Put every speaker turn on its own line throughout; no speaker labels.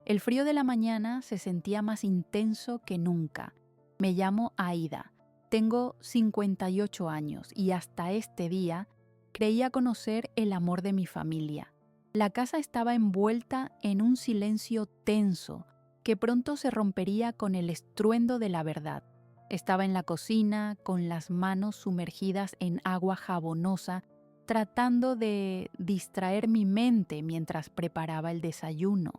El frío de la mañana se sentía más intenso que nunca. Me llamo Aida, tengo 58 años y hasta este día creía conocer el amor de mi familia. La casa estaba envuelta en un silencio tenso que pronto se rompería con el estruendo de la verdad. Estaba en la cocina, con las manos sumergidas en agua jabonosa, tratando de distraer mi mente mientras preparaba el desayuno.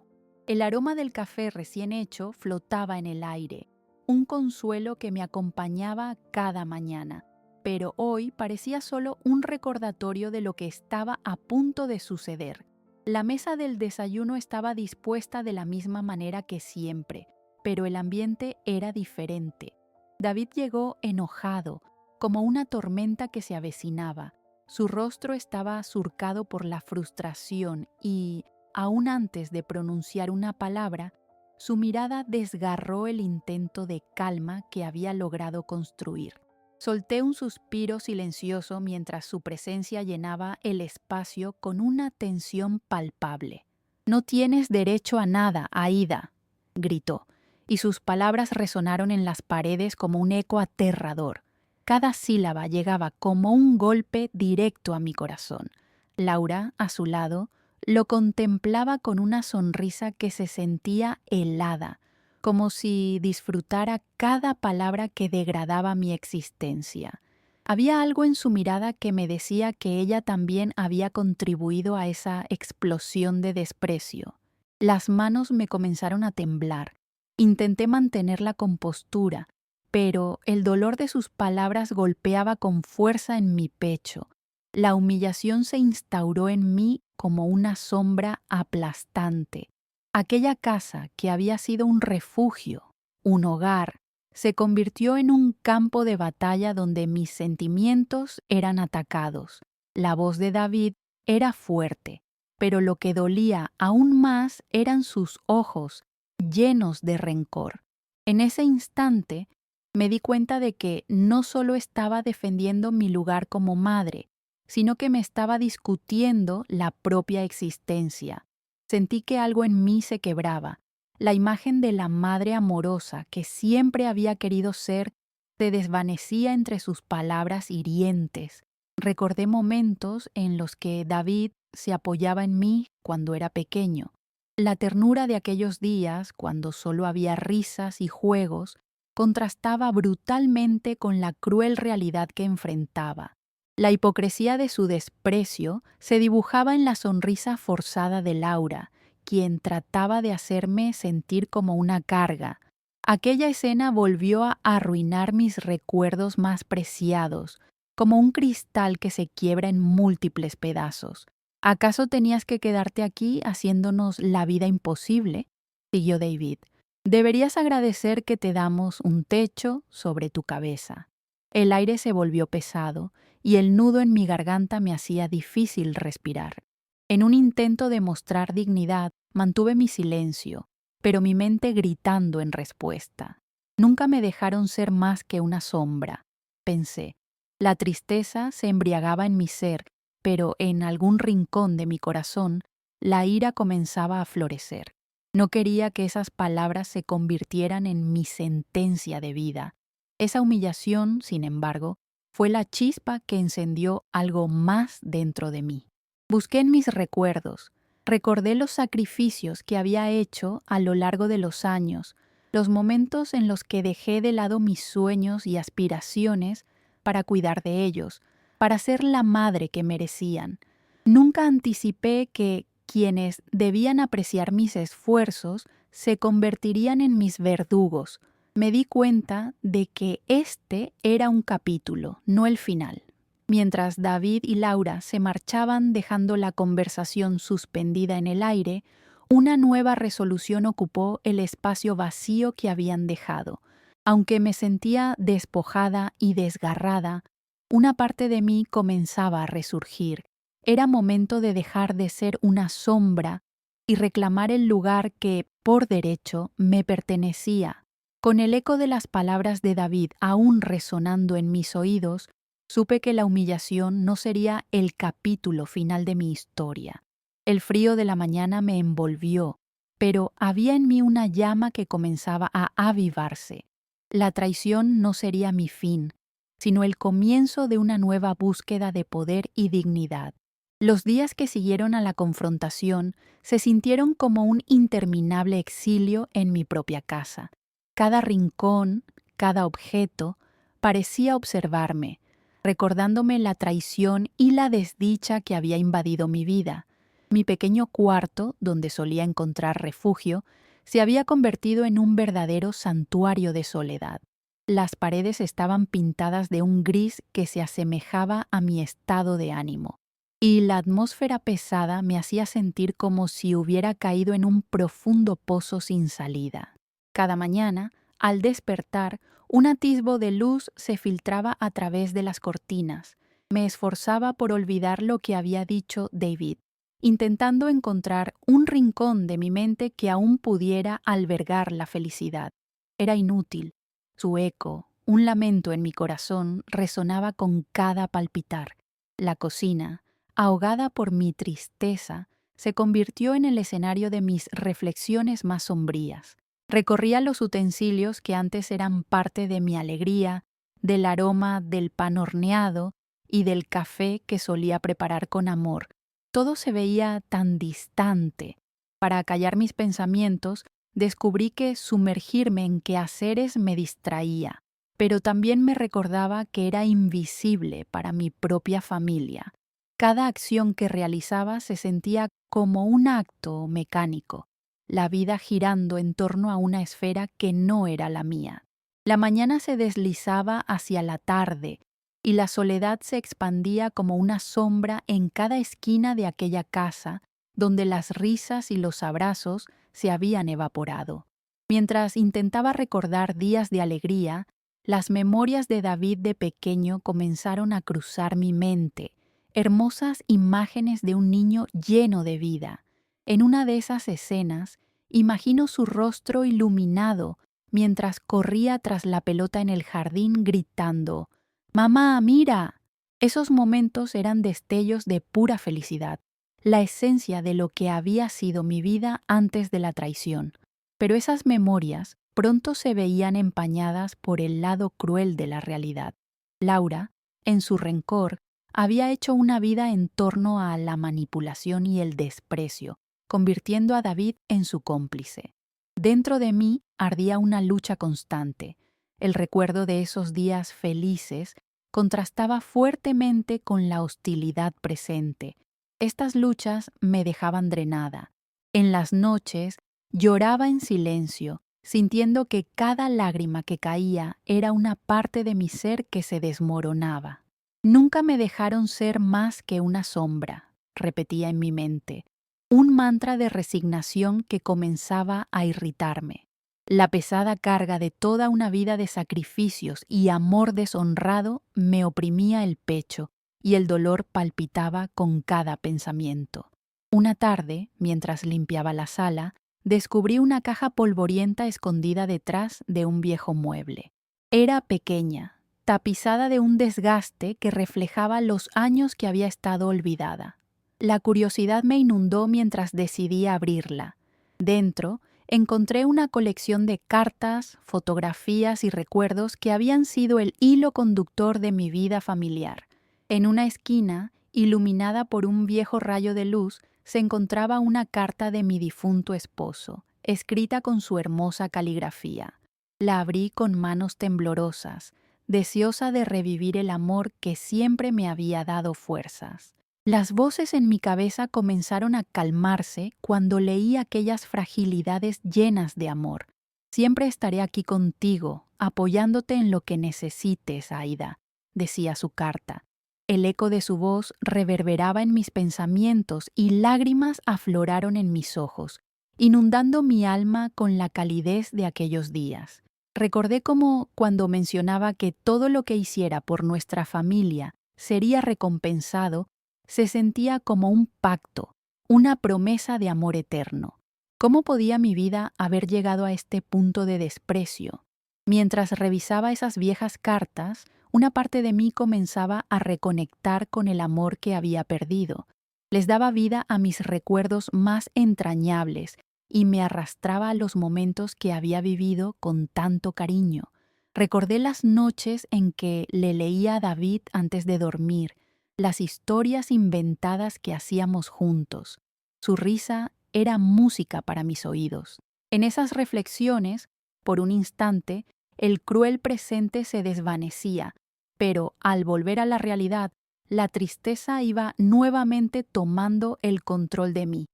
El aroma del café recién hecho flotaba en el aire, un consuelo que me acompañaba cada mañana, pero hoy parecía solo un recordatorio de lo que estaba a punto de suceder. La mesa del desayuno estaba dispuesta de la misma manera que siempre, pero el ambiente era diferente. David llegó enojado, como una tormenta que se avecinaba. Su rostro estaba surcado por la frustración y, aún antes de pronunciar una palabra, su mirada desgarró el intento de calma que había logrado construir. Solté un suspiro silencioso mientras su presencia llenaba el espacio con una tensión palpable. «No tienes derecho a nada, Aida», gritó, y sus palabras resonaron en las paredes como un eco aterrador. Cada sílaba llegaba como un golpe directo a mi corazón. Laura, a su lado, lo contemplaba con una sonrisa que se sentía helada, como si disfrutara cada palabra que degradaba mi existencia. Había algo en su mirada que me decía que ella también había contribuido a esa explosión de desprecio. Las manos me comenzaron a temblar. Intenté mantener la compostura, pero el dolor de sus palabras golpeaba con fuerza en mi pecho. La humillación se instauró en mí como una sombra aplastante. Aquella casa, que había sido un refugio, un hogar, se convirtió en un campo de batalla donde mis sentimientos eran atacados. La voz de David era fuerte, pero lo que dolía aún más eran sus ojos, llenos de rencor. En ese instante, me di cuenta de que no solo estaba defendiendo mi lugar como madre, sino que me estaba discutiendo la propia existencia. Sentí que algo en mí se quebraba. La imagen de la madre amorosa que siempre había querido ser se desvanecía entre sus palabras hirientes. Recordé momentos en los que David se apoyaba en mí cuando era pequeño. La ternura de aquellos días, cuando solo había risas y juegos, contrastaba brutalmente con la cruel realidad que enfrentaba. La hipocresía de su desprecio se dibujaba en la sonrisa forzada de Laura, quien trataba de hacerme sentir como una carga. Aquella escena volvió a arruinar mis recuerdos más preciados, como un cristal que se quiebra en múltiples pedazos. ¿Acaso tenías que quedarte aquí haciéndonos la vida imposible?, siguió David. Deberías agradecer que te damos un techo sobre tu cabeza. El aire se volvió pesado y el nudo en mi garganta me hacía difícil respirar. En un intento de mostrar dignidad, mantuve mi silencio, pero mi mente gritando en respuesta. Nunca me dejaron ser más que una sombra, pensé. La tristeza se embriagaba en mi ser, pero en algún rincón de mi corazón, la ira comenzaba a florecer. No quería que esas palabras se convirtieran en mi sentencia de vida. Esa humillación, sin embargo, fue la chispa que encendió algo más dentro de mí. Busqué en mis recuerdos, recordé los sacrificios que había hecho a lo largo de los años, los momentos en los que dejé de lado mis sueños y aspiraciones para cuidar de ellos, para ser la madre que merecían. Nunca anticipé que quienes debían apreciar mis esfuerzos se convertirían en mis verdugos. Me di cuenta de que este era un capítulo, no el final. Mientras David y Laura se marchaban dejando la conversación suspendida en el aire, una nueva resolución ocupó el espacio vacío que habían dejado. Aunque me sentía despojada y desgarrada, una parte de mí comenzaba a resurgir. Era momento de dejar de ser una sombra y reclamar el lugar que, por derecho, me pertenecía. Con el eco de las palabras de David aún resonando en mis oídos, supe que la humillación no sería el capítulo final de mi historia. El frío de la mañana me envolvió, pero había en mí una llama que comenzaba a avivarse. La traición no sería mi fin, sino el comienzo de una nueva búsqueda de poder y dignidad. Los días que siguieron a la confrontación se sintieron como un interminable exilio en mi propia casa. Cada rincón, cada objeto, parecía observarme, recordándome la traición y la desdicha que había invadido mi vida. Mi pequeño cuarto, donde solía encontrar refugio, se había convertido en un verdadero santuario de soledad. Las paredes estaban pintadas de un gris que se asemejaba a mi estado de ánimo, y la atmósfera pesada me hacía sentir como si hubiera caído en un profundo pozo sin salida. Cada mañana, al despertar, un atisbo de luz se filtraba a través de las cortinas. Me esforzaba por olvidar lo que había dicho David, intentando encontrar un rincón de mi mente que aún pudiera albergar la felicidad. Era inútil. Su eco, un lamento en mi corazón, resonaba con cada palpitar. La cocina, ahogada por mi tristeza, se convirtió en el escenario de mis reflexiones más sombrías. Recorría los utensilios que antes eran parte de mi alegría, del aroma del pan horneado y del café que solía preparar con amor. Todo se veía tan distante. Para acallar mis pensamientos, descubrí que sumergirme en quehaceres me distraía, pero también me recordaba que era invisible para mi propia familia. Cada acción que realizaba se sentía como un acto mecánico, la vida girando en torno a una esfera que no era la mía. La mañana se deslizaba hacia la tarde y la soledad se expandía como una sombra en cada esquina de aquella casa donde las risas y los abrazos se habían evaporado. Mientras intentaba recordar días de alegría, las memorias de David de pequeño comenzaron a cruzar mi mente, hermosas imágenes de un niño lleno de vida. En una de esas escenas, imagino su rostro iluminado mientras corría tras la pelota en el jardín gritando: «¡Mamá, mira!». Esos momentos eran destellos de pura felicidad, la esencia de lo que había sido mi vida antes de la traición. Pero esas memorias pronto se veían empañadas por el lado cruel de la realidad. Laura, en su rencor, había hecho una vida en torno a la manipulación y el desprecio, convirtiendo a David en su cómplice. Dentro de mí ardía una lucha constante. El recuerdo de esos días felices contrastaba fuertemente con la hostilidad presente. Estas luchas me dejaban drenada. En las noches lloraba en silencio, sintiendo que cada lágrima que caía era una parte de mi ser que se desmoronaba. Nunca me dejaron ser más que una sombra, repetía en mi mente, un mantra de resignación que comenzaba a irritarme. La pesada carga de toda una vida de sacrificios y amor deshonrado me oprimía el pecho y el dolor palpitaba con cada pensamiento. Una tarde, mientras limpiaba la sala, descubrí una caja polvorienta escondida detrás de un viejo mueble. Era pequeña, tapizada de un desgaste que reflejaba los años que había estado olvidada. La curiosidad me inundó mientras decidí abrirla. Dentro, encontré una colección de cartas, fotografías y recuerdos que habían sido el hilo conductor de mi vida familiar. En una esquina, iluminada por un viejo rayo de luz, se encontraba una carta de mi difunto esposo, escrita con su hermosa caligrafía. La abrí con manos temblorosas, deseosa de revivir el amor que siempre me había dado fuerzas. Las voces en mi cabeza comenzaron a calmarse cuando leí aquellas fragilidades llenas de amor. Siempre estaré aquí contigo, apoyándote en lo que necesites, Aida, decía su carta. El eco de su voz reverberaba en mis pensamientos y lágrimas afloraron en mis ojos, inundando mi alma con la calidez de aquellos días. Recordé cómo, cuando mencionaba que todo lo que hiciera por nuestra familia sería recompensado, se sentía como un pacto, una promesa de amor eterno. ¿Cómo podía mi vida haber llegado a este punto de desprecio? Mientras revisaba esas viejas cartas, una parte de mí comenzaba a reconectar con el amor que había perdido. Les daba vida a mis recuerdos más entrañables y me arrastraba a los momentos que había vivido con tanto cariño. Recordé las noches en que le leía a David antes de dormir, las historias inventadas que hacíamos juntos. Su risa era música para mis oídos. En esas reflexiones, por un instante, el cruel presente se desvanecía, pero al volver a la realidad, la tristeza iba nuevamente tomando el control de mí.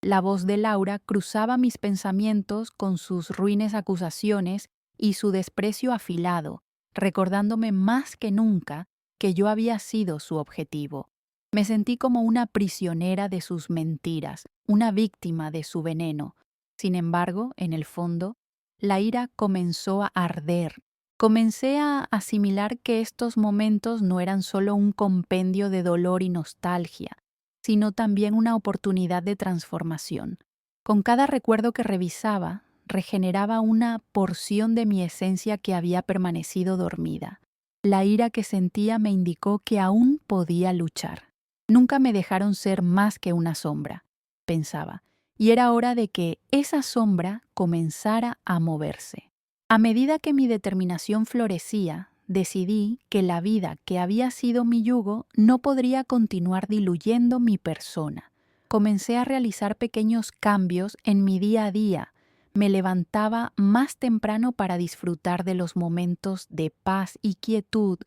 La voz de Laura cruzaba mis pensamientos con sus ruines acusaciones y su desprecio afilado, recordándome más que nunca que yo había sido su objetivo. Me sentí como una prisionera de sus mentiras, una víctima de su veneno. Sin embargo, en el fondo, la ira comenzó a arder. Comencé a asimilar que estos momentos no eran solo un compendio de dolor y nostalgia, sino también una oportunidad de transformación. Con cada recuerdo que revisaba, regeneraba una porción de mi esencia que había permanecido dormida. La ira que sentía me indicó que aún podía luchar. Nunca me dejaron ser más que una sombra, pensaba, y era hora de que esa sombra comenzara a moverse. A medida que mi determinación florecía, decidí que la vida que había sido mi yugo no podría continuar diluyendo mi persona. Comencé a realizar pequeños cambios en mi día a día. Me levantaba más temprano para disfrutar de los momentos de paz y quietud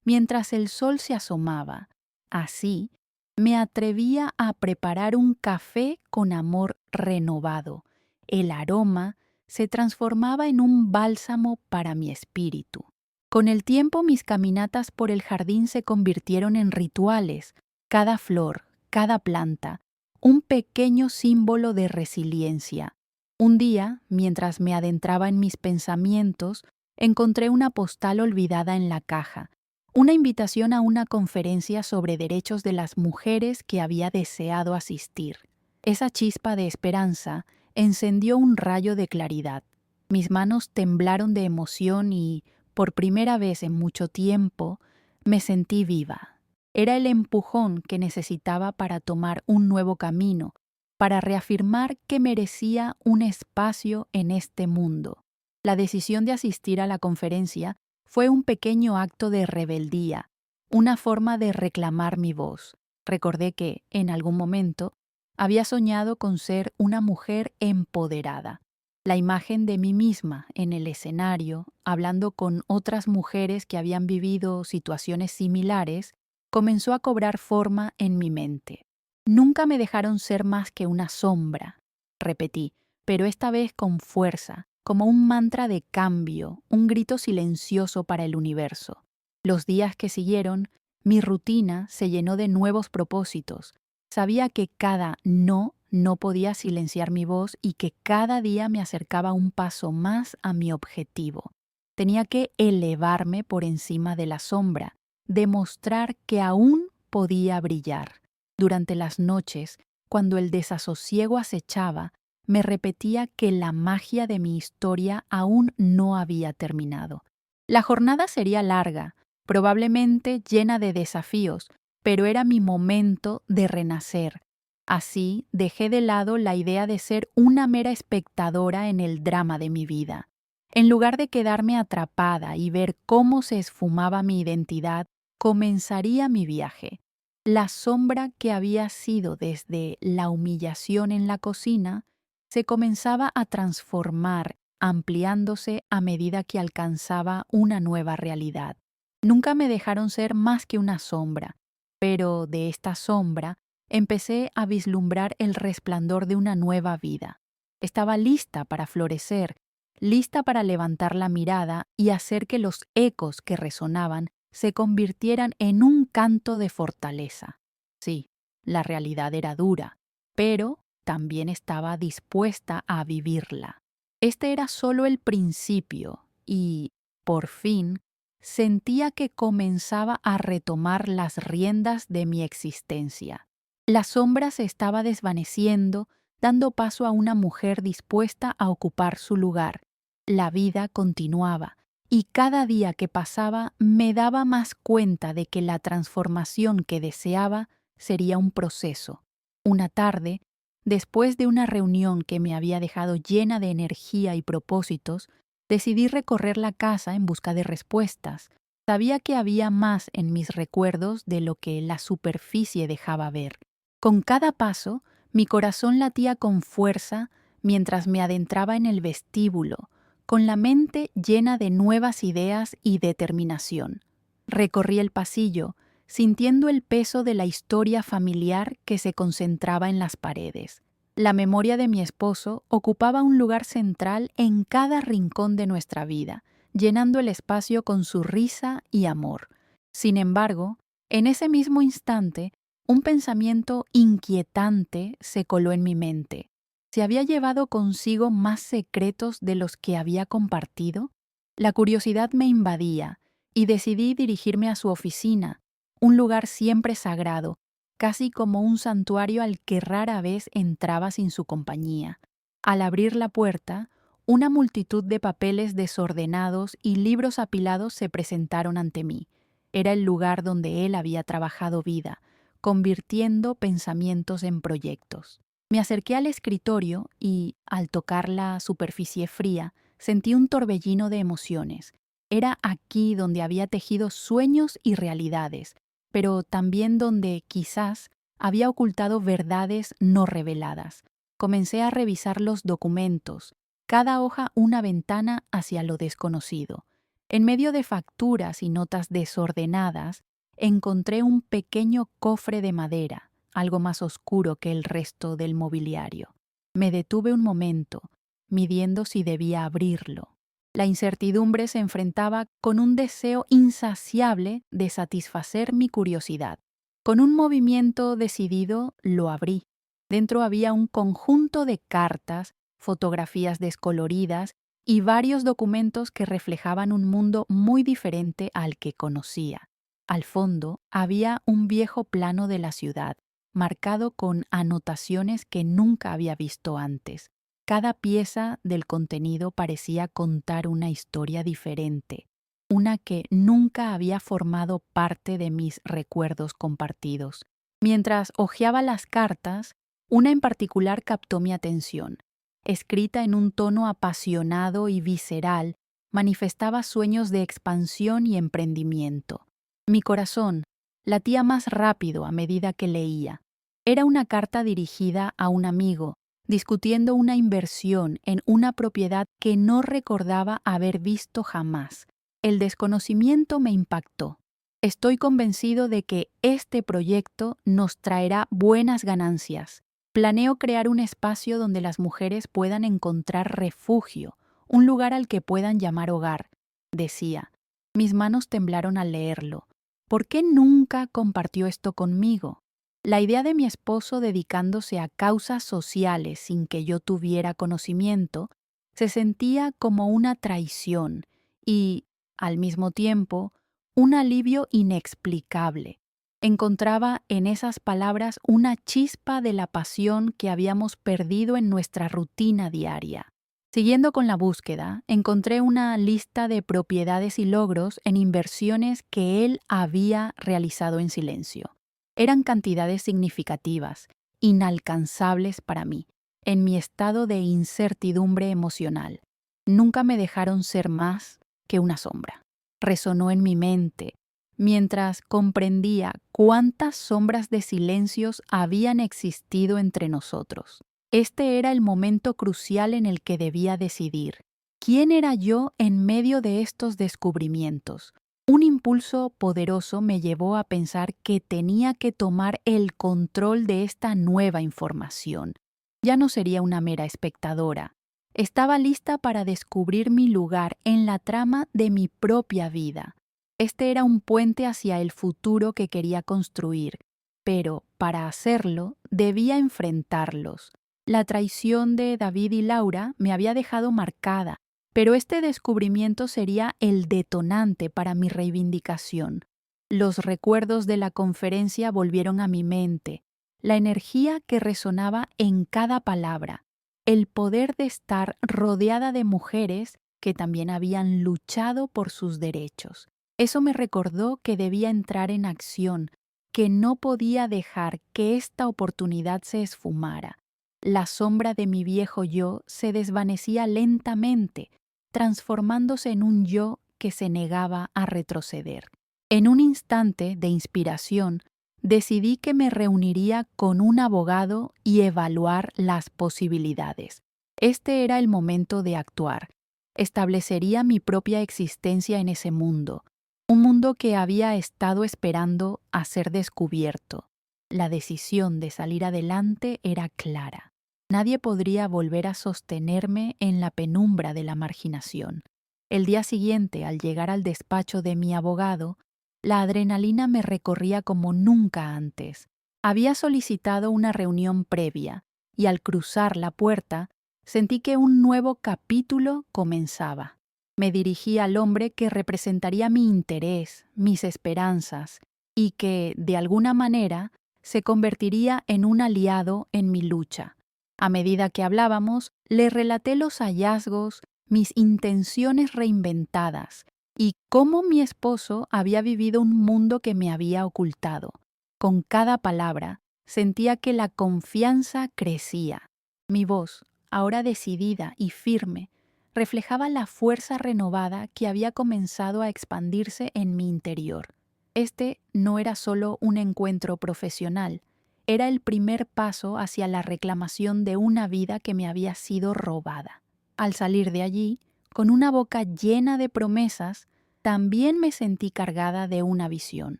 mientras el sol se asomaba. Así, me atrevía a preparar un café con amor renovado. El aroma se transformaba en un bálsamo para mi espíritu. Con el tiempo mis caminatas por el jardín se convirtieron en rituales. Cada flor, cada planta, un pequeño símbolo de resiliencia. Un día, mientras me adentraba en mis pensamientos, encontré una postal olvidada en la caja, una invitación a una conferencia sobre derechos de las mujeres que había deseado asistir. Esa chispa de esperanza encendió un rayo de claridad. Mis manos temblaron de emoción y, por primera vez en mucho tiempo, me sentí viva. Era el empujón que necesitaba para tomar un nuevo camino, para reafirmar que merecía un espacio en este mundo. La decisión de asistir a la conferencia fue un pequeño acto de rebeldía, una forma de reclamar mi voz. Recordé que, en algún momento, había soñado con ser una mujer empoderada. La imagen de mí misma en el escenario, hablando con otras mujeres que habían vivido situaciones similares, comenzó a cobrar forma en mi mente. Nunca me dejaron ser más que una sombra, repetí, pero esta vez con fuerza, como un mantra de cambio, un grito silencioso para el universo. Los días que siguieron, mi rutina se llenó de nuevos propósitos. Sabía que cada no podía silenciar mi voz y que cada día me acercaba un paso más a mi objetivo. Tenía que elevarme por encima de la sombra, demostrar que aún podía brillar. Durante las noches, cuando el desasosiego acechaba, me repetía que la magia de mi historia aún no había terminado. La jornada sería larga, probablemente llena de desafíos, pero era mi momento de renacer. Así dejé de lado la idea de ser una mera espectadora en el drama de mi vida. En lugar de quedarme atrapada y ver cómo se esfumaba mi identidad, comenzaría mi viaje. La sombra que había sido desde la humillación en la cocina se comenzaba a transformar, ampliándose a medida que alcanzaba una nueva realidad. Nunca me dejaron ser más que una sombra, pero de esta sombra empecé a vislumbrar el resplandor de una nueva vida. Estaba lista para florecer, lista para levantar la mirada y hacer que los ecos que resonaban se convirtieran en un canto de fortaleza. Sí, la realidad era dura, pero también estaba dispuesta a vivirla. Este era solo el principio y, por fin, sentía que comenzaba a retomar las riendas de mi existencia. La sombra se estaba desvaneciendo, dando paso a una mujer dispuesta a ocupar su lugar. La vida continuaba, y cada día que pasaba me daba más cuenta de que la transformación que deseaba sería un proceso. Una tarde, Después de una reunión que me había dejado llena de energía y propósitos, decidí recorrer la casa en busca de respuestas. Sabía que había más en mis recuerdos de lo que la superficie dejaba ver. Con cada paso, mi corazón latía con fuerza mientras me adentraba en el vestíbulo, con la mente llena de nuevas ideas y determinación. Recorrí el pasillo, sintiendo el peso de la historia familiar que se concentraba en las paredes. La memoria de mi esposo ocupaba un lugar central en cada rincón de nuestra vida, llenando el espacio con su risa y amor. Sin embargo, en ese mismo instante, un pensamiento inquietante se coló en mi mente. ¿Se había llevado consigo más secretos de los que había compartido? La curiosidad me invadía y decidí dirigirme a su oficina, un lugar siempre sagrado, casi como un santuario al que rara vez entraba sin su compañía. Al abrir la puerta, una multitud de papeles desordenados y libros apilados se presentaron ante mí. Era el lugar donde él había trabajado vida, convirtiendo pensamientos en proyectos. Me acerqué al escritorio y, al tocar la superficie fría, sentí un torbellino de emociones. Era aquí donde había tejido sueños y realidades, pero también donde, quizás, había ocultado verdades no reveladas. Comencé a revisar los documentos, cada hoja una ventana hacia lo desconocido. En medio de facturas y notas desordenadas, encontré un pequeño cofre de madera, algo más oscuro que el resto del mobiliario. Me detuve un momento, midiendo si debía abrirlo. La incertidumbre se enfrentaba con un deseo insaciable de satisfacer mi curiosidad. Con un movimiento decidido, lo abrí. Dentro había un conjunto de cartas, fotografías descoloridas y varios documentos que reflejaban un mundo muy diferente al que conocía. Al fondo había un viejo plano de la ciudad, marcado con anotaciones que nunca había visto antes. Cada pieza del contenido parecía contar una historia diferente, una que nunca había formado parte de mis recuerdos compartidos. Mientras hojeaba las cartas, una en particular captó mi atención. Escrita en un tono apasionado y visceral, manifestaba sueños de expansión y emprendimiento. Mi corazón latía más rápido a medida que leía. Era una carta dirigida a un amigo, discutiendo una inversión en una propiedad que no recordaba haber visto jamás. El desconocimiento me impactó. Estoy convencido de que este proyecto nos traerá buenas ganancias. Planeo crear un espacio donde las mujeres puedan encontrar refugio, un lugar al que puedan llamar hogar, decía. Mis manos temblaron al leerlo. ¿Por qué nunca compartió esto conmigo? La idea de mi esposo dedicándose a causas sociales sin que yo tuviera conocimiento se sentía como una traición y, al mismo tiempo, un alivio inexplicable. Encontraba en esas palabras una chispa de la pasión que habíamos perdido en nuestra rutina diaria. Siguiendo con la búsqueda, encontré una lista de propiedades y logros en inversiones que él había realizado en silencio. Eran cantidades significativas, inalcanzables para mí, en mi estado de incertidumbre emocional. Nunca me dejaron ser más que una sombra. Resonó en mi mente, mientras comprendía cuántas sombras de silencios habían existido entre nosotros. Este era el momento crucial en el que debía decidir. ¿Quién era yo en medio de estos descubrimientos? Un impulso poderoso me llevó a pensar que tenía que tomar el control de esta nueva información. Ya no sería una mera espectadora. Estaba lista para descubrir mi lugar en la trama de mi propia vida. Este era un puente hacia el futuro que quería construir, pero para hacerlo debía enfrentarlos. La traición de David y Laura me había dejado marcada, pero este descubrimiento sería el detonante para mi reivindicación. Los recuerdos de la conferencia volvieron a mi mente, la energía que resonaba en cada palabra, el poder de estar rodeada de mujeres que también habían luchado por sus derechos. Eso me recordó que debía entrar en acción, que no podía dejar que esta oportunidad se esfumara. La sombra de mi viejo yo se desvanecía lentamente, transformándose en un yo que se negaba a retroceder. En un instante de inspiración, decidí que me reuniría con un abogado y evaluar las posibilidades. Este era el momento de actuar. Establecería mi propia existencia en ese mundo, un mundo que había estado esperando a ser descubierto. La decisión de salir adelante era clara. Nadie podría volver a sostenerme en la penumbra de la marginación. El día siguiente, al llegar al despacho de mi abogado, la adrenalina me recorría como nunca antes. Había solicitado una reunión previa, y al cruzar la puerta, sentí que un nuevo capítulo comenzaba. Me dirigí al hombre que representaría mi interés, mis esperanzas, y que, de alguna manera, se convertiría en un aliado en mi lucha. A medida que hablábamos, le relaté los hallazgos, mis intenciones reinventadas, y cómo mi esposo había vivido un mundo que me había ocultado. Con cada palabra, sentía que la confianza crecía. Mi voz, ahora decidida y firme, reflejaba la fuerza renovada que había comenzado a expandirse en mi interior. Este no era solo un encuentro profesional, era el primer paso hacia la reclamación de una vida que me había sido robada. Al salir de allí, con una boca llena de promesas, también me sentí cargada de una visión.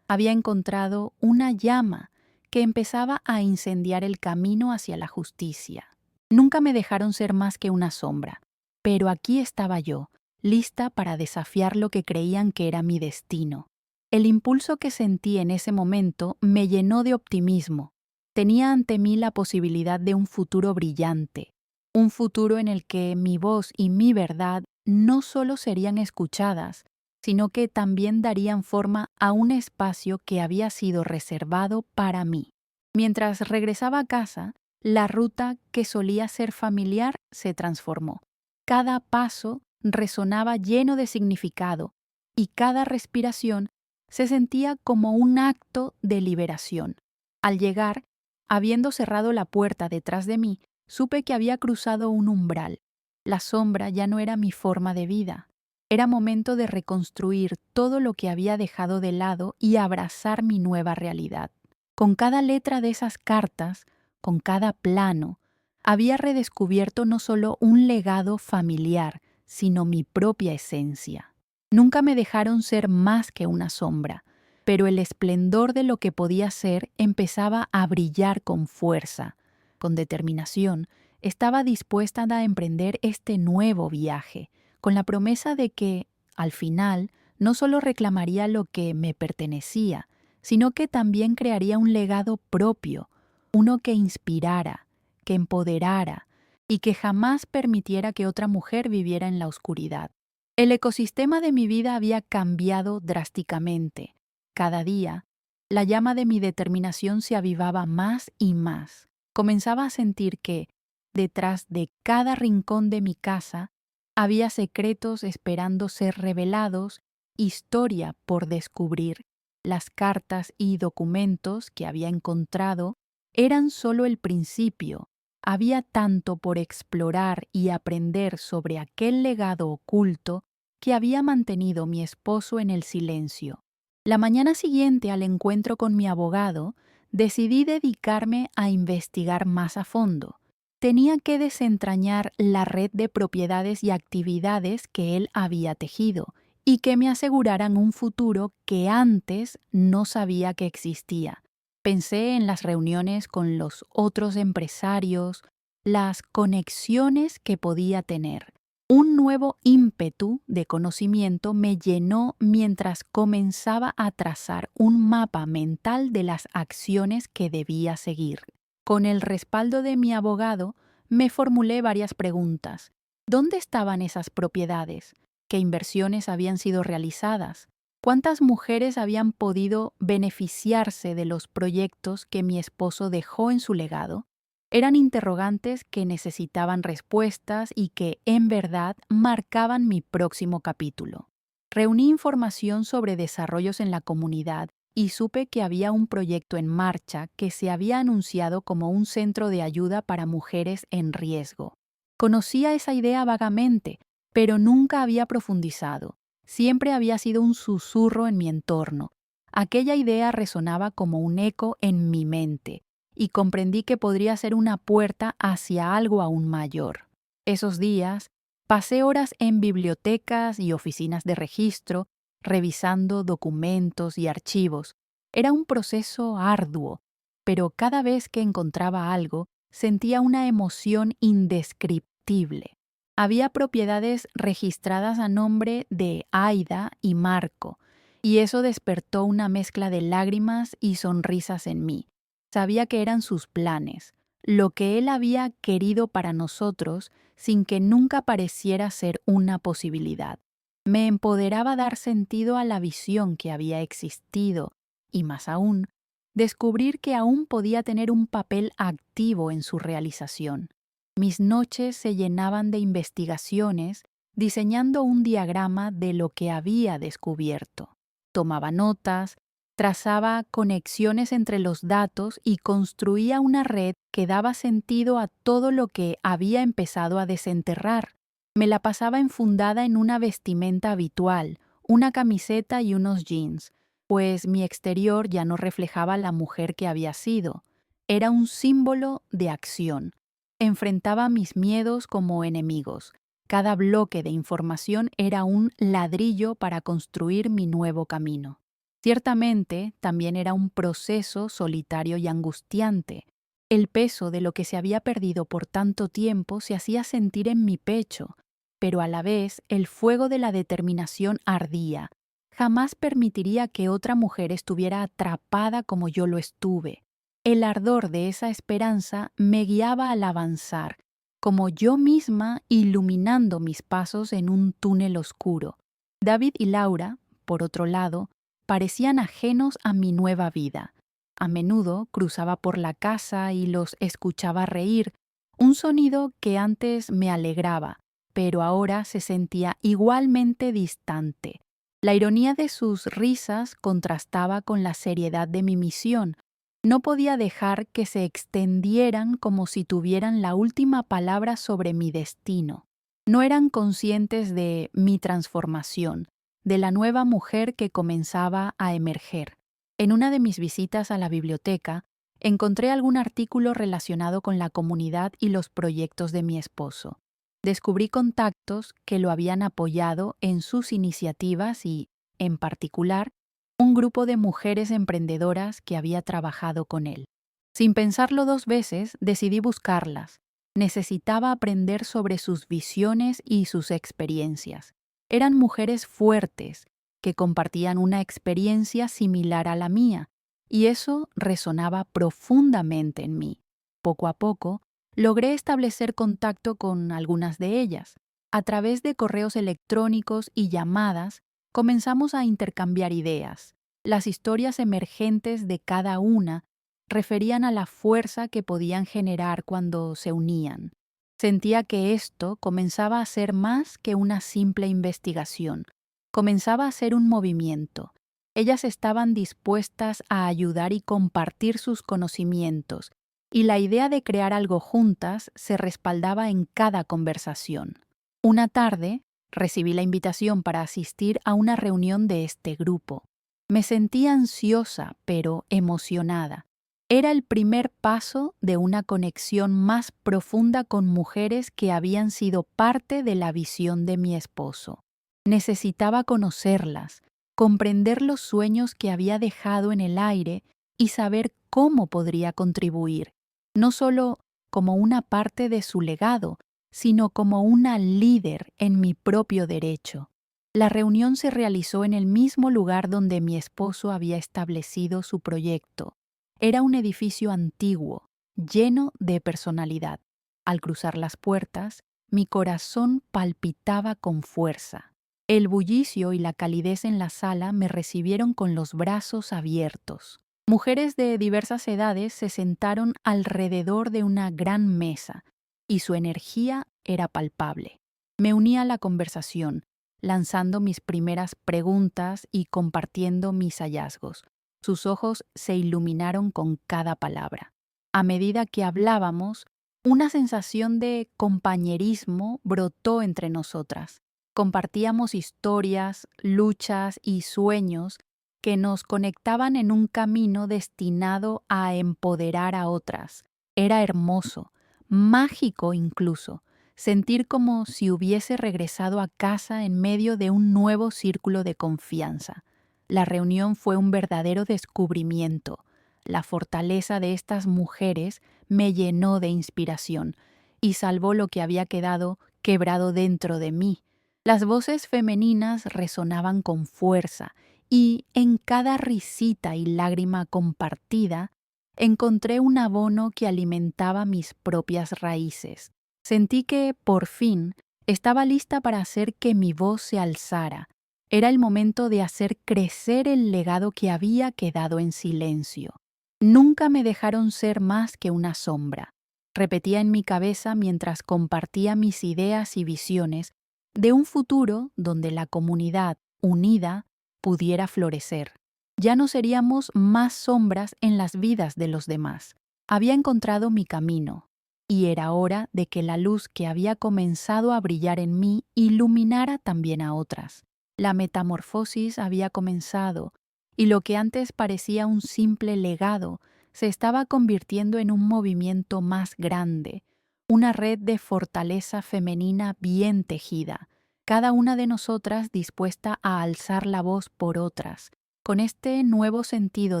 Había encontrado una llama que empezaba a incendiar el camino hacia la justicia. Nunca me dejaron ser más que una sombra, pero aquí estaba yo, lista para desafiar lo que creían que era mi destino. El impulso que sentí en ese momento me llenó de optimismo. Tenía ante mí la posibilidad de un futuro brillante, un futuro en el que mi voz y mi verdad no solo serían escuchadas, sino que también darían forma a un espacio que había sido reservado para mí. Mientras regresaba a casa, la ruta que solía ser familiar se transformó. Cada paso resonaba lleno de significado y cada respiración se sentía como un acto de liberación. Al llegar, habiendo cerrado la puerta detrás de mí, supe que había cruzado un umbral. La sombra ya no era mi forma de vida. Era momento de reconstruir todo lo que había dejado de lado y abrazar mi nueva realidad. Con cada letra de esas cartas, con cada plano, había redescubierto no solo un legado familiar, sino mi propia esencia. Nunca me dejaron ser más que una sombra, pero el esplendor de lo que podía ser empezaba a brillar con fuerza. Con determinación, estaba dispuesta a emprender este nuevo viaje, con la promesa de que, al final, no solo reclamaría lo que me pertenecía, sino que también crearía un legado propio, uno que inspirara, que empoderara y que jamás permitiera que otra mujer viviera en la oscuridad. El ecosistema de mi vida había cambiado drásticamente. Cada día, la llama de mi determinación se avivaba más y más. Comenzaba a sentir que, detrás de cada rincón de mi casa, había secretos esperando ser revelados, historia por descubrir. Las cartas y documentos que había encontrado eran solo el principio. Había tanto por explorar y aprender sobre aquel legado oculto que había mantenido mi esposo en el silencio. La mañana siguiente al encuentro con mi abogado, decidí dedicarme a investigar más a fondo. Tenía que desentrañar la red de propiedades y actividades que él había tejido y que me aseguraran un futuro que antes no sabía que existía. Pensé en las reuniones con los otros empresarios, las conexiones que podía tener. Un nuevo ímpetu de conocimiento me llenó mientras comenzaba a trazar un mapa mental de las acciones que debía seguir. Con el respaldo de mi abogado, me formulé varias preguntas. ¿Dónde estaban esas propiedades? ¿Qué inversiones habían sido realizadas? ¿Cuántas mujeres habían podido beneficiarse de los proyectos que mi esposo dejó en su legado? Eran interrogantes que necesitaban respuestas y que, en verdad, marcaban mi próximo capítulo. Reuní información sobre desarrollos en la comunidad y supe que había un proyecto en marcha que se había anunciado como un centro de ayuda para mujeres en riesgo. Conocía esa idea vagamente, pero nunca había profundizado. Siempre había sido un susurro en mi entorno. Aquella idea resonaba como un eco en mi mente, y comprendí que podría ser una puerta hacia algo aún mayor. Esos días, pasé horas en bibliotecas y oficinas de registro, revisando documentos y archivos. Era un proceso arduo, pero cada vez que encontraba algo, sentía una emoción indescriptible. Había propiedades registradas a nombre de Aida y Marco, y eso despertó una mezcla de lágrimas y sonrisas en mí. Sabía que eran sus planes, lo que él había querido para nosotros sin que nunca pareciera ser una posibilidad. Me empoderaba dar sentido a la visión que había existido y, más aún, descubrir que aún podía tener un papel activo en su realización. Mis noches se llenaban de investigaciones, diseñando un diagrama de lo que había descubierto. Tomaba notas, trazaba conexiones entre los datos y construía una red que daba sentido a todo lo que había empezado a desenterrar. Me la pasaba enfundada en una vestimenta habitual, una camiseta y unos jeans, pues mi exterior ya no reflejaba la mujer que había sido. Era un símbolo de acción. Enfrentaba mis miedos como enemigos. Cada bloque de información era un ladrillo para construir mi nuevo camino. Ciertamente, también era un proceso solitario y angustiante. El peso de lo que se había perdido por tanto tiempo se hacía sentir en mi pecho, pero a la vez el fuego de la determinación ardía. Jamás permitiría que otra mujer estuviera atrapada como yo lo estuve. El ardor de esa esperanza me guiaba al avanzar, como yo misma iluminando mis pasos en un túnel oscuro. David y Laura, por otro lado, parecían ajenos a mi nueva vida. A menudo cruzaba por la casa y los escuchaba reír, un sonido que antes me alegraba, pero ahora se sentía igualmente distante. La ironía de sus risas contrastaba con la seriedad de mi misión. No podía dejar que se extendieran como si tuvieran la última palabra sobre mi destino. No eran conscientes de mi transformación, de la nueva mujer que comenzaba a emerger. En una de mis visitas a la biblioteca, encontré algún artículo relacionado con la comunidad y los proyectos de mi esposo. Descubrí contactos que lo habían apoyado en sus iniciativas y, en particular, un grupo de mujeres emprendedoras que había trabajado con él. Sin pensarlo dos veces, decidí buscarlas. Necesitaba aprender sobre sus visiones y sus experiencias. Eran mujeres fuertes, que compartían una experiencia similar a la mía, y eso resonaba profundamente en mí. Poco a poco, logré establecer contacto con algunas de ellas. A través de correos electrónicos y llamadas, comenzamos a intercambiar ideas. Las historias emergentes de cada una referían a la fuerza que podían generar cuando se unían. Sentía que esto comenzaba a ser más que una simple investigación. Comenzaba a ser un movimiento. Ellas estaban dispuestas a ayudar y compartir sus conocimientos, y la idea de crear algo juntas se respaldaba en cada conversación. Una tarde, recibí la invitación para asistir a una reunión de este grupo. Me sentía ansiosa, pero emocionada. Era el primer paso de una conexión más profunda con mujeres que habían sido parte de la visión de mi esposo. Necesitaba conocerlas, comprender los sueños que había dejado en el aire y saber cómo podría contribuir, no solo como una parte de su legado, sino como una líder en mi propio derecho. La reunión se realizó en el mismo lugar donde mi esposo había establecido su proyecto. Era un edificio antiguo, lleno de personalidad. Al cruzar las puertas, mi corazón palpitaba con fuerza. El bullicio y la calidez en la sala me recibieron con los brazos abiertos. Mujeres de diversas edades se sentaron alrededor de una gran mesa, y su energía era palpable. Me uní a la conversación, lanzando mis primeras preguntas y compartiendo mis hallazgos. Sus ojos se iluminaron con cada palabra. A medida que hablábamos, una sensación de compañerismo brotó entre nosotras. Compartíamos historias, luchas y sueños que nos conectaban en un camino destinado a empoderar a otras. Era hermoso, mágico incluso, sentir como si hubiese regresado a casa en medio de un nuevo círculo de confianza. La reunión fue un verdadero descubrimiento. La fortaleza de estas mujeres me llenó de inspiración y salvó lo que había quedado quebrado dentro de mí. Las voces femeninas resonaban con fuerza y en cada risita y lágrima compartida encontré un abono que alimentaba mis propias raíces. Sentí que, por fin, estaba lista para hacer que mi voz se alzara. Era el momento de hacer crecer el legado que había quedado en silencio. Nunca me dejaron ser más que una sombra. Repetía en mi cabeza mientras compartía mis ideas y visiones de un futuro donde la comunidad, unida, pudiera florecer. Ya no seríamos más sombras en las vidas de los demás. Había encontrado mi camino, y era hora de que la luz que había comenzado a brillar en mí iluminara también a otras. La metamorfosis había comenzado, y lo que antes parecía un simple legado se estaba convirtiendo en un movimiento más grande, una red de fortaleza femenina bien tejida, cada una de nosotras dispuesta a alzar la voz por otras. Con este nuevo sentido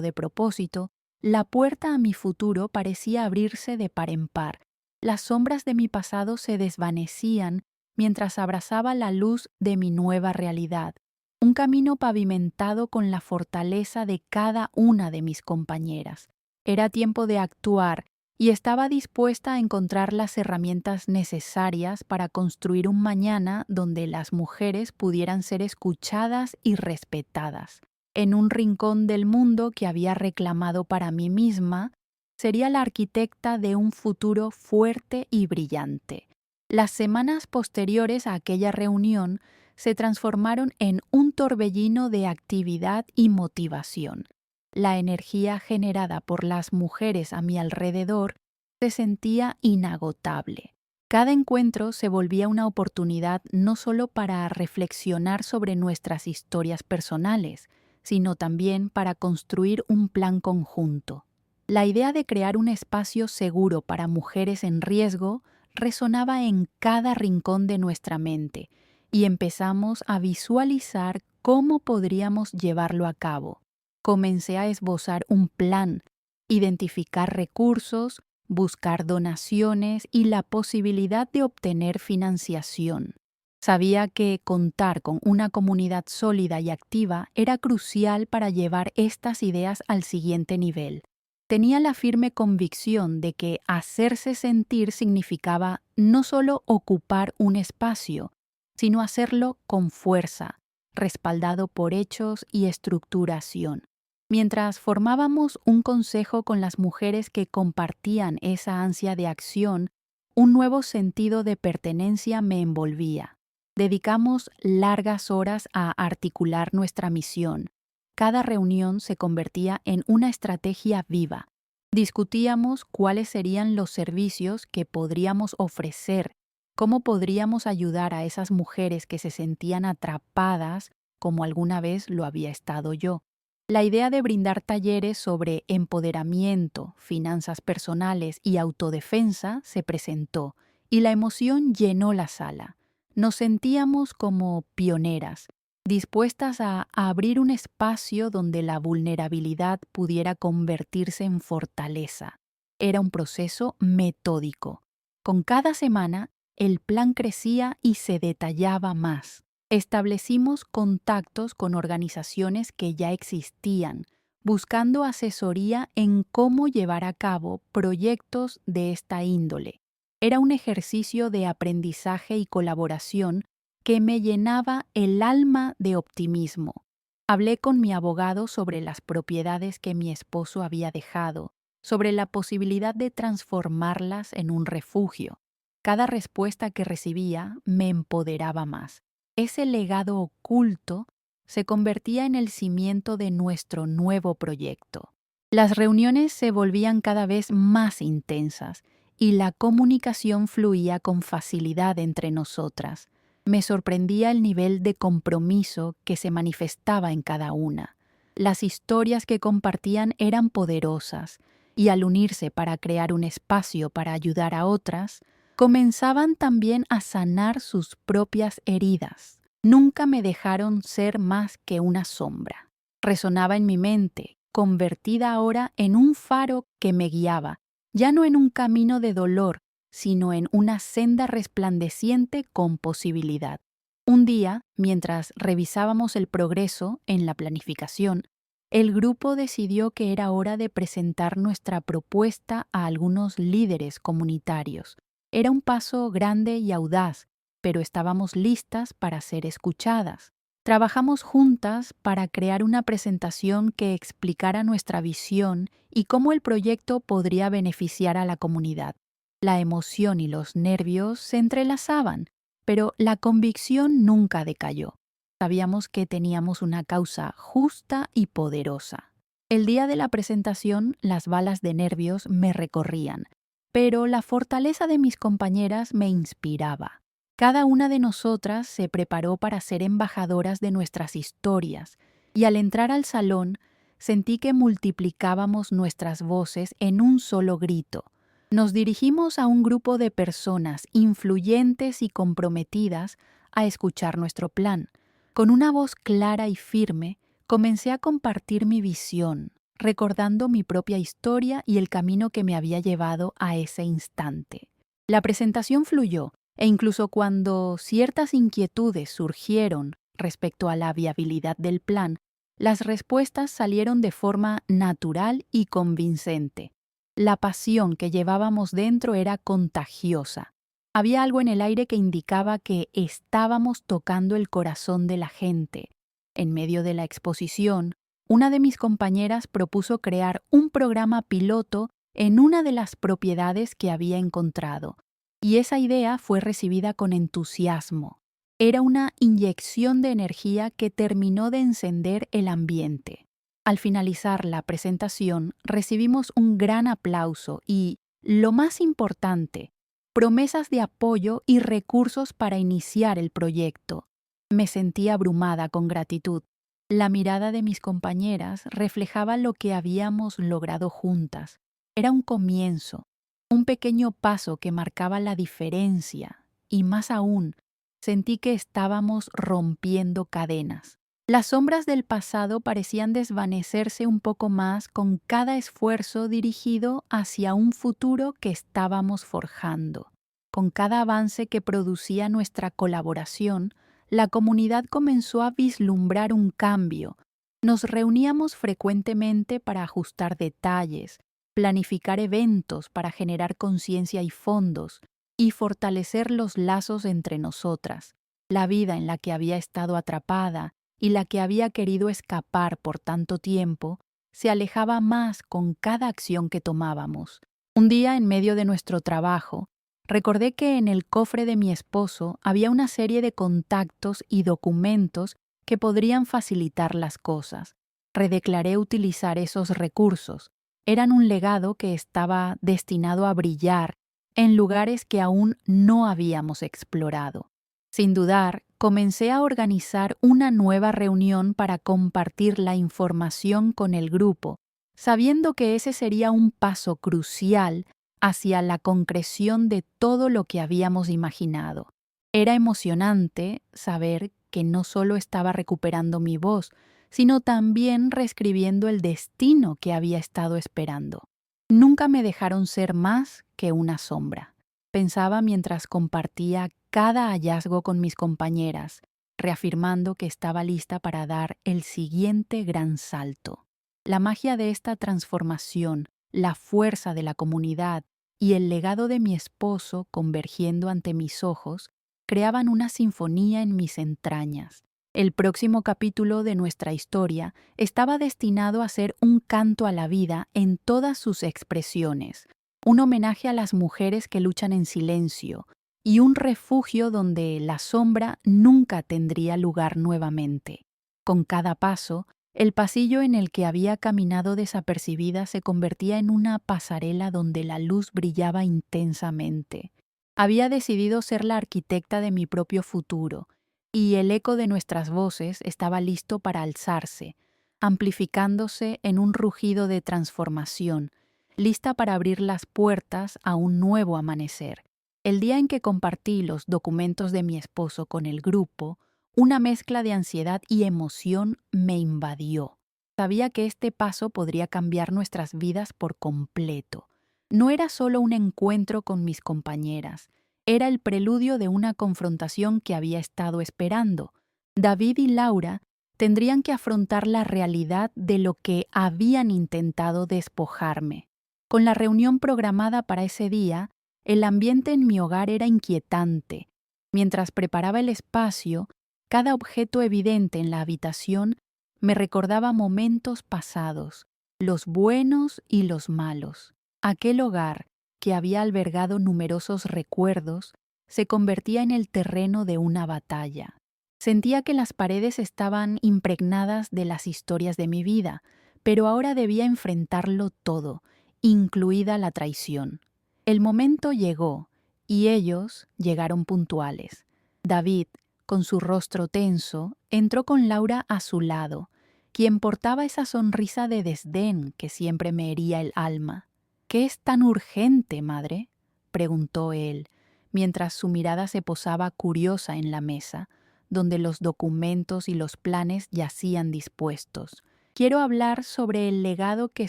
de propósito, la puerta a mi futuro parecía abrirse de par en par. Las sombras de mi pasado se desvanecían mientras abrazaba la luz de mi nueva realidad, un camino pavimentado con la fortaleza de cada una de mis compañeras. Era tiempo de actuar y estaba dispuesta a encontrar las herramientas necesarias para construir un mañana donde las mujeres pudieran ser escuchadas y respetadas. En un rincón del mundo que había reclamado para mí misma, sería la arquitecta de un futuro fuerte y brillante. Las semanas posteriores a aquella reunión se transformaron en un torbellino de actividad y motivación. La energía generada por las mujeres a mi alrededor se sentía inagotable. Cada encuentro se volvía una oportunidad no solo para reflexionar sobre nuestras historias personales, sino también para construir un plan conjunto. La idea de crear un espacio seguro para mujeres en riesgo resonaba en cada rincón de nuestra mente y empezamos a visualizar cómo podríamos llevarlo a cabo. Comencé a esbozar un plan, identificar recursos, buscar donaciones y la posibilidad de obtener financiación. Sabía que contar con una comunidad sólida y activa era crucial para llevar estas ideas al siguiente nivel. Tenía la firme convicción de que hacerse sentir significaba no solo ocupar un espacio, sino hacerlo con fuerza, respaldado por hechos y estructuración. Mientras formábamos un consejo con las mujeres que compartían esa ansia de acción, un nuevo sentido de pertenencia me envolvía. Dedicamos largas horas a articular nuestra misión. Cada reunión se convertía en una estrategia viva. Discutíamos cuáles serían los servicios que podríamos ofrecer, cómo podríamos ayudar a esas mujeres que se sentían atrapadas como alguna vez lo había estado yo. La idea de brindar talleres sobre empoderamiento, finanzas personales y autodefensa se presentó, y la emoción llenó la sala. Nos sentíamos como pioneras, dispuestas a abrir un espacio donde la vulnerabilidad pudiera convertirse en fortaleza. Era un proceso metódico. Con cada semana, el plan crecía y se detallaba más. Establecimos contactos con organizaciones que ya existían, buscando asesoría en cómo llevar a cabo proyectos de esta índole. Era un ejercicio de aprendizaje y colaboración que me llenaba el alma de optimismo. Hablé con mi abogado sobre las propiedades que mi esposo había dejado, sobre la posibilidad de transformarlas en un refugio. Cada respuesta que recibía me empoderaba más. Ese legado oculto se convertía en el cimiento de nuestro nuevo proyecto. Las reuniones se volvían cada vez más intensas y la comunicación fluía con facilidad entre nosotras. Me sorprendía el nivel de compromiso que se manifestaba en cada una. Las historias que compartían eran poderosas y al unirse para crear un espacio para ayudar a otras, comenzaban también a sanar sus propias heridas. Nunca me dejaron ser más que una sombra. Resonaba en mi mente, convertida ahora en un faro que me guiaba, ya no en un camino de dolor, sino en una senda resplandeciente con posibilidad. Un día, mientras revisábamos el progreso en la planificación, el grupo decidió que era hora de presentar nuestra propuesta a algunos líderes comunitarios. Era un paso grande y audaz, pero estábamos listas para ser escuchadas. Trabajamos juntas para crear una presentación que explicara nuestra visión y cómo el proyecto podría beneficiar a la comunidad. La emoción y los nervios se entrelazaban, pero la convicción nunca decayó. Sabíamos que teníamos una causa justa y poderosa. El día de la presentación, las balas de nervios me recorrían, pero la fortaleza de mis compañeras me inspiraba. Cada una de nosotras se preparó para ser embajadoras de nuestras historias, y al entrar al salón, sentí que multiplicábamos nuestras voces en un solo grito. Nos dirigimos a un grupo de personas influyentes y comprometidas a escuchar nuestro plan. Con una voz clara y firme, comencé a compartir mi visión, recordando mi propia historia y el camino que me había llevado a ese instante. La presentación fluyó, e incluso cuando ciertas inquietudes surgieron respecto a la viabilidad del plan, las respuestas salieron de forma natural y convincente. La pasión que llevábamos dentro era contagiosa. Había algo en el aire que indicaba que estábamos tocando el corazón de la gente. En medio de la exposición, una de mis compañeras propuso crear un programa piloto en una de las propiedades que había encontrado, y esa idea fue recibida con entusiasmo. Era una inyección de energía que terminó de encender el ambiente. Al finalizar la presentación, recibimos un gran aplauso y, lo más importante, promesas de apoyo y recursos para iniciar el proyecto. Me sentí abrumada con gratitud. La mirada de mis compañeras reflejaba lo que habíamos logrado juntas. Era un comienzo, un pequeño paso que marcaba la diferencia, y más aún, sentí que estábamos rompiendo cadenas. Las sombras del pasado parecían desvanecerse un poco más con cada esfuerzo dirigido hacia un futuro que estábamos forjando. Con cada avance que producía nuestra colaboración, la comunidad comenzó a vislumbrar un cambio. Nos reuníamos frecuentemente para ajustar detalles, planificar eventos para generar conciencia y fondos, y fortalecer los lazos entre nosotras. La vida en la que había estado atrapada y la que había querido escapar por tanto tiempo, se alejaba más con cada acción que tomábamos. Un día, en medio de nuestro trabajo, recordé que en el cofre de mi esposo había una serie de contactos y documentos que podrían facilitar las cosas. Redeclaré utilizar esos recursos. Eran un legado que estaba destinado a brillar en lugares que aún no habíamos explorado. Sin dudar, comencé a organizar una nueva reunión para compartir la información con el grupo, sabiendo que ese sería un paso crucial hacia la concreción de todo lo que habíamos imaginado. Era emocionante saber que no solo estaba recuperando mi voz, sino también reescribiendo el destino que había estado esperando. Nunca me dejaron ser más que una sombra. Pensaba mientras compartía cada hallazgo con mis compañeras, reafirmando que estaba lista para dar el siguiente gran salto. La magia de esta transformación, la fuerza de la comunidad y el legado de mi esposo convergiendo ante mis ojos, creaban una sinfonía en mis entrañas. El próximo capítulo de nuestra historia estaba destinado a ser un canto a la vida en todas sus expresiones, un homenaje a las mujeres que luchan en silencio y un refugio donde la sombra nunca tendría lugar nuevamente. Con cada paso, el pasillo en el que había caminado desapercibida se convertía en una pasarela donde la luz brillaba intensamente. Había decidido ser la arquitecta de mi propio futuro, y el eco de nuestras voces estaba listo para alzarse, amplificándose en un rugido de transformación, lista para abrir las puertas a un nuevo amanecer. El día en que compartí los documentos de mi esposo con el grupo, una mezcla de ansiedad y emoción me invadió. Sabía que este paso podría cambiar nuestras vidas por completo. No era solo un encuentro con mis compañeras, era el preludio de una confrontación que había estado esperando. David y Laura tendrían que afrontar la realidad de lo que habían intentado despojarme. Con la reunión programada para ese día, el ambiente en mi hogar era inquietante. Mientras preparaba el espacio, cada objeto evidente en la habitación me recordaba momentos pasados, los buenos y los malos. Aquel hogar, que había albergado numerosos recuerdos, se convertía en el terreno de una batalla. Sentía que las paredes estaban impregnadas de las historias de mi vida, pero ahora debía enfrentarlo todo, incluida la traición. El momento llegó, y ellos llegaron puntuales. David, con su rostro tenso, entró con Laura a su lado, quien portaba esa sonrisa de desdén que siempre me hería el alma. «¿Qué es tan urgente, madre?», preguntó él, mientras su mirada se posaba curiosa en la mesa, donde los documentos y los planes yacían dispuestos. «Quiero hablar sobre el legado que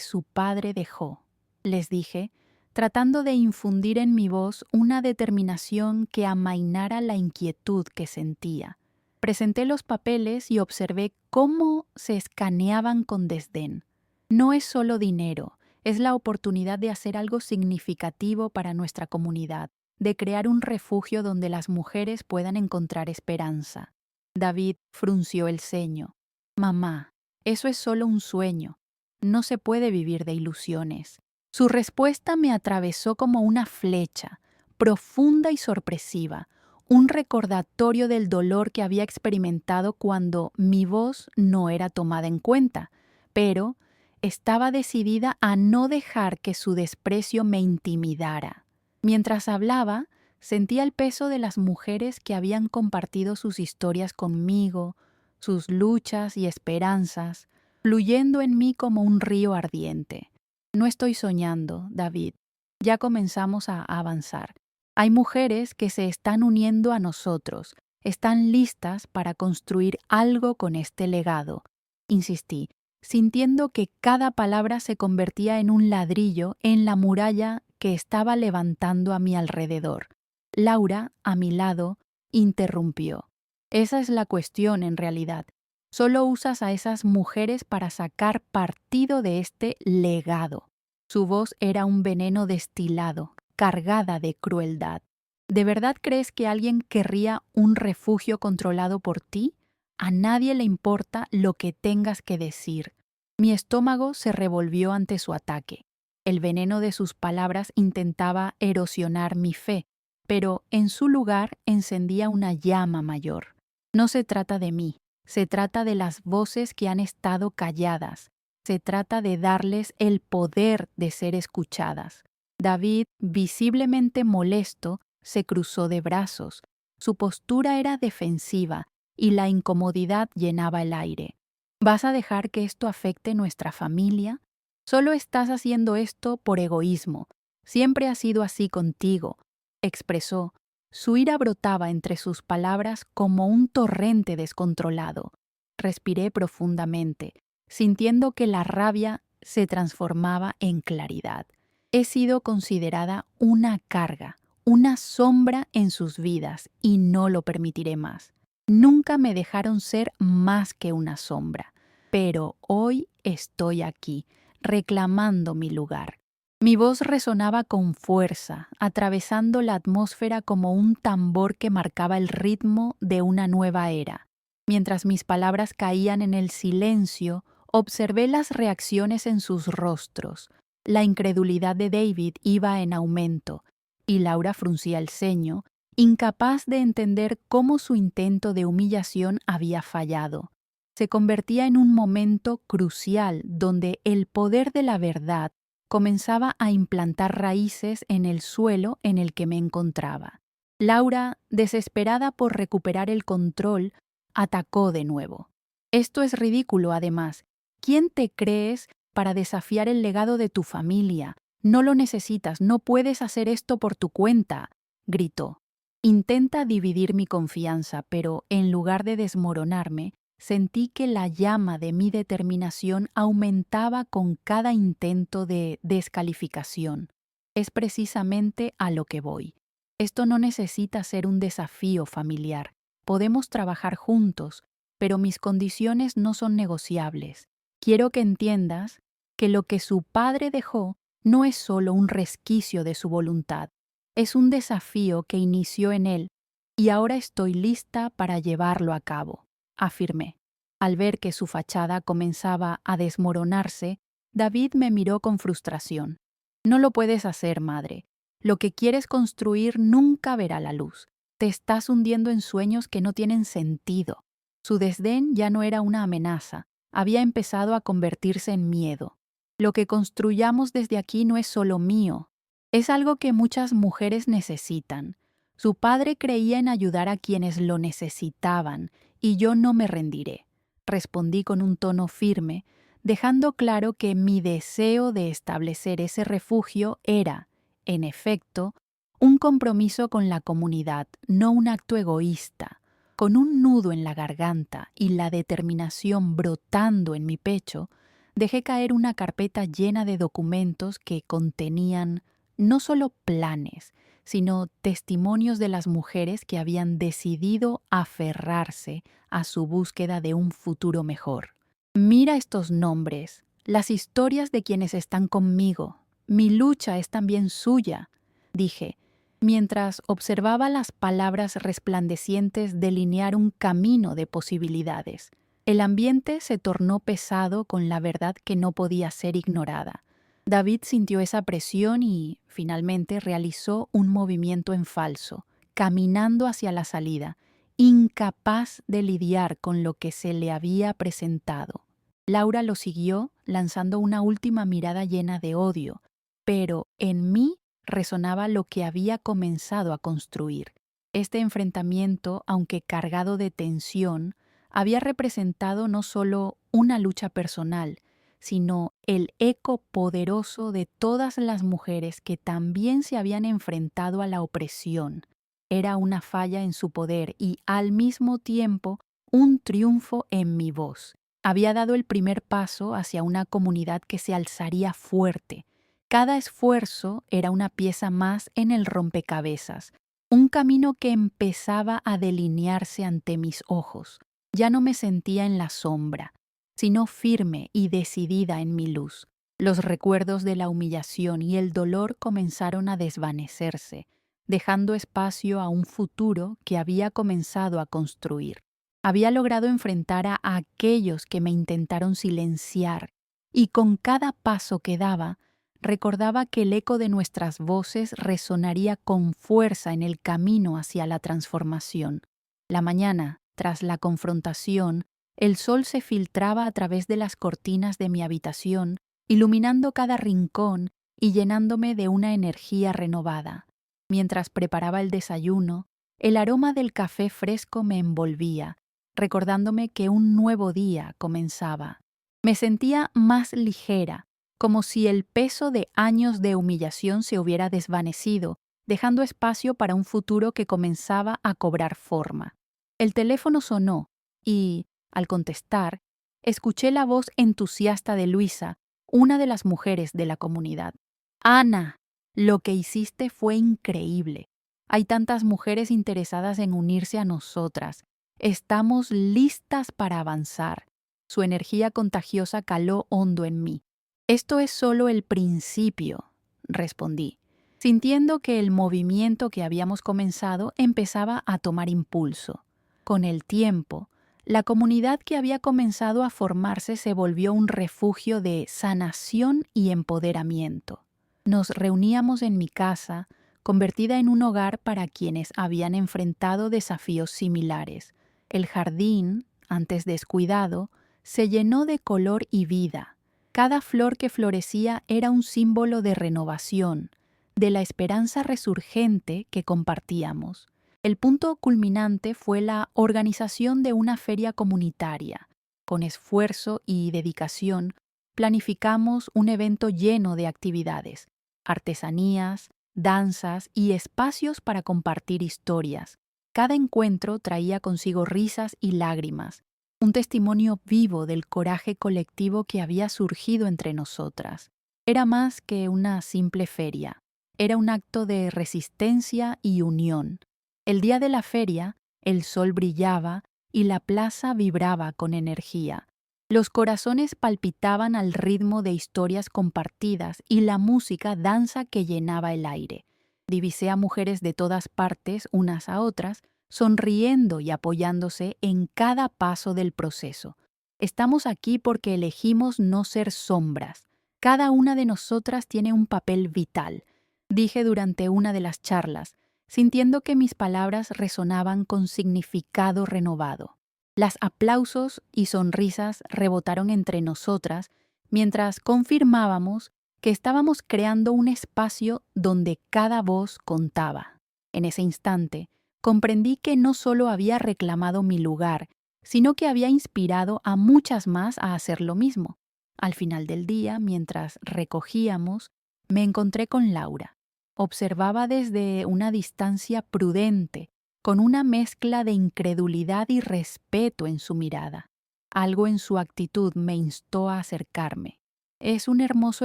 su padre dejó», les dije, tratando de infundir en mi voz una determinación que amainara la inquietud que sentía. Presenté los papeles y observé cómo se escaneaban con desdén. «No es solo dinero, es la oportunidad de hacer algo significativo para nuestra comunidad, de crear un refugio donde las mujeres puedan encontrar esperanza». David frunció el ceño. «Mamá, eso es solo un sueño. No se puede vivir de ilusiones». Su respuesta me atravesó como una flecha, profunda y sorpresiva, un recordatorio del dolor que había experimentado cuando mi voz no era tomada en cuenta, pero estaba decidida a no dejar que su desprecio me intimidara. Mientras hablaba, sentía el peso de las mujeres que habían compartido sus historias conmigo, sus luchas y esperanzas, fluyendo en mí como un río ardiente. «No estoy soñando, David. Ya comenzamos a avanzar. Hay mujeres que se están uniendo a nosotros, están listas para construir algo con este legado», insistí, sintiendo que cada palabra se convertía en un ladrillo en la muralla que estaba levantando a mi alrededor. Laura, a mi lado, interrumpió. «Esa es la cuestión en realidad. Solo usas a esas mujeres para sacar partido de este legado». Su voz era un veneno destilado, cargada de crueldad. «¿De verdad crees que alguien querría un refugio controlado por ti? A nadie le importa lo que tengas que decir». Mi estómago se revolvió ante su ataque. El veneno de sus palabras intentaba erosionar mi fe, pero en su lugar encendía una llama mayor. «No se trata de mí, se trata de las voces que han estado calladas. Se trata de darles el poder de ser escuchadas». David, visiblemente molesto, se cruzó de brazos. Su postura era defensiva y la incomodidad llenaba el aire. «¿Vas a dejar que esto afecte nuestra familia? Solo estás haciendo esto por egoísmo. Siempre ha sido así contigo», expresó. Su ira brotaba entre sus palabras como un torrente descontrolado. Respiré profundamente, sintiendo que la rabia se transformaba en claridad. «He sido considerada una carga, una sombra en sus vidas, y no lo permitiré más. Nunca me dejaron ser más que una sombra, pero hoy estoy aquí, reclamando mi lugar». Mi voz resonaba con fuerza, atravesando la atmósfera como un tambor que marcaba el ritmo de una nueva era. Mientras mis palabras caían en el silencio, observé las reacciones en sus rostros. La incredulidad de David iba en aumento, y Laura fruncía el ceño, incapaz de entender cómo su intento de humillación había fallado. se convertía en un momento crucial donde el poder de la verdad comenzaba a implantar raíces en el suelo en el que me encontraba. Laura, desesperada por recuperar el control, atacó de nuevo. Esto es ridículo, además. ¿Quién te crees para desafiar el legado de tu familia? No lo necesitas, no puedes hacer esto por tu cuenta, gritó. Intenta dividir mi confianza, pero en lugar de desmoronarme, sentí que la llama de mi determinación aumentaba con cada intento de descalificación. Es precisamente a lo que voy. Esto no necesita ser un desafío familiar. Podemos trabajar juntos, pero mis condiciones no son negociables. Quiero que entiendas que lo que su padre dejó no es solo un resquicio de su voluntad, es un desafío que inició en él y ahora estoy lista para llevarlo a cabo, afirmé. Al ver que su fachada comenzaba a desmoronarse, David me miró con frustración. No lo puedes hacer, madre. Lo que quieres construir nunca verá la luz. Te estás hundiendo en sueños que no tienen sentido. Su desdén ya no era una amenaza, había empezado a convertirse en miedo. Lo que construyamos desde aquí no es solo mío, es algo que muchas mujeres necesitan. Su padre creía en ayudar a quienes lo necesitaban, y yo no me rendiré. Respondí con un tono firme, dejando claro que mi deseo de establecer ese refugio era, en efecto, un compromiso con la comunidad, no un acto egoísta. Con un nudo en la garganta y la determinación brotando en mi pecho, dejé caer una carpeta llena de documentos que contenían no solo planes, sino testimonios de las mujeres que habían decidido aferrarse a su búsqueda de un futuro mejor. Mira estos nombres, las historias de quienes están conmigo. Mi lucha es también suya, dije, mientras observaba las palabras resplandecientes delinear un camino de posibilidades. El ambiente se tornó pesado con la verdad que no podía ser ignorada. David sintió esa presión y, finalmente, realizó un movimiento en falso, caminando hacia la salida, incapaz de lidiar con lo que se le había presentado. Laura lo siguió, lanzando una última mirada llena de odio, pero en mí resonaba lo que había comenzado a construir. Este enfrentamiento, aunque cargado de tensión, había representado no solo una lucha personal, sino el eco poderoso de todas las mujeres que también se habían enfrentado a la opresión. Era una falla en su poder y, al mismo tiempo, un triunfo en mi voz. Había dado el primer paso hacia una comunidad que se alzaría fuerte. Cada esfuerzo era una pieza más en el rompecabezas, un camino que empezaba a delinearse ante mis ojos. Ya no me sentía en la sombra, sino firme y decidida en mi luz. Los recuerdos de la humillación y el dolor comenzaron a desvanecerse, dejando espacio a un futuro que había comenzado a construir. Había logrado enfrentar a aquellos que me intentaron silenciar, y con cada paso que daba, recordaba que el eco de nuestras voces resonaría con fuerza en el camino hacia la transformación. La mañana, tras la confrontación, el sol se filtraba a través de las cortinas de mi habitación, iluminando cada rincón y llenándome de una energía renovada. Mientras preparaba el desayuno, el aroma del café fresco me envolvía, recordándome que un nuevo día comenzaba. Me sentía más ligera, como si el peso de años de humillación se hubiera desvanecido, dejando espacio para un futuro que comenzaba a cobrar forma. El teléfono sonó y, al contestar, escuché la voz entusiasta de Luisa, una de las mujeres de la comunidad. «Ana, lo que hiciste fue increíble. Hay tantas mujeres interesadas en unirse a nosotras. Estamos listas para avanzar». Su energía contagiosa caló hondo en mí. «Esto es solo el principio», respondí, sintiendo que el movimiento que habíamos comenzado empezaba a tomar impulso. Con el tiempo, la comunidad que había comenzado a formarse se volvió un refugio de sanación y empoderamiento. Nos reuníamos en mi casa, convertida en un hogar para quienes habían enfrentado desafíos similares. El jardín, antes descuidado, se llenó de color y vida. Cada flor que florecía era un símbolo de renovación, de la esperanza resurgente que compartíamos. El punto culminante fue la organización de una feria comunitaria. Con esfuerzo y dedicación, planificamos un evento lleno de actividades, artesanías, danzas y espacios para compartir historias. Cada encuentro traía consigo risas y lágrimas, un testimonio vivo del coraje colectivo que había surgido entre nosotras. Era más que una simple feria, era un acto de resistencia y unión. El día de la feria, el sol brillaba y la plaza vibraba con energía. Los corazones palpitaban al ritmo de historias compartidas y la música danza que llenaba el aire. Divisé a mujeres de todas partes, unas a otras, sonriendo y apoyándose en cada paso del proceso. Estamos aquí porque elegimos no ser sombras. Cada una de nosotras tiene un papel vital, dije durante una de las charlas, sintiendo que mis palabras resonaban con significado renovado. Las aplausos y sonrisas rebotaron entre nosotras mientras confirmábamos que estábamos creando un espacio donde cada voz contaba. En ese instante, comprendí que no solo había reclamado mi lugar, sino que había inspirado a muchas más a hacer lo mismo. Al final del día, mientras recogíamos, me encontré con Laura. Observaba desde una distancia prudente, con una mezcla de incredulidad y respeto en su mirada. Algo en su actitud me instó a acercarme. «Es un hermoso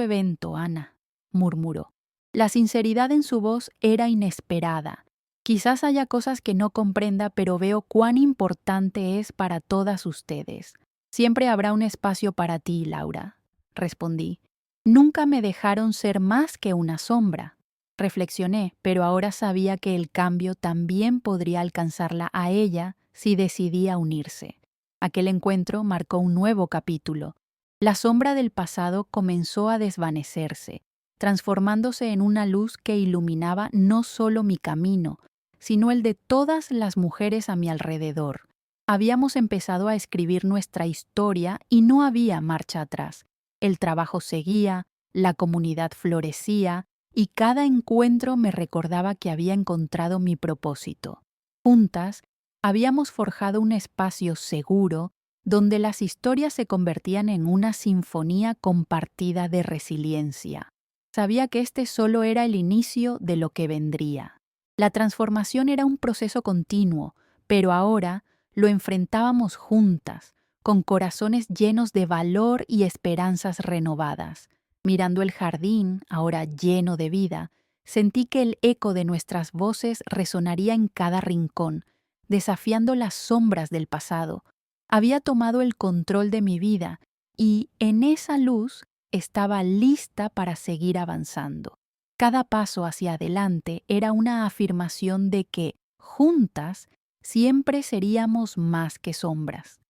evento, Ana», murmuró. La sinceridad en su voz era inesperada. «Quizás haya cosas que no comprenda, pero veo cuán importante es para todas ustedes. Siempre habrá un espacio para ti, Laura», respondí. «Nunca me dejaron ser más que una sombra». Reflexioné, pero ahora sabía que el cambio también podría alcanzarla a ella si decidía unirse. Aquel encuentro marcó un nuevo capítulo. La sombra del pasado comenzó a desvanecerse, transformándose en una luz que iluminaba no solo mi camino, sino el de todas las mujeres a mi alrededor. Habíamos empezado a escribir nuestra historia y no había marcha atrás. El trabajo seguía, la comunidad florecía, y cada encuentro me recordaba que había encontrado mi propósito. Juntas, habíamos forjado un espacio seguro donde las historias se convertían en una sinfonía compartida de resiliencia. Sabía que este solo era el inicio de lo que vendría. La transformación era un proceso continuo, pero ahora lo enfrentábamos juntas, con corazones llenos de valor y esperanzas renovadas. Mirando el jardín, ahora lleno de vida, sentí que el eco de nuestras voces resonaría en cada rincón, desafiando las sombras del pasado. Había tomado el control de mi vida y, en esa luz, estaba lista para seguir avanzando. Cada paso hacia adelante era una afirmación de que, juntas, siempre seríamos más que sombras.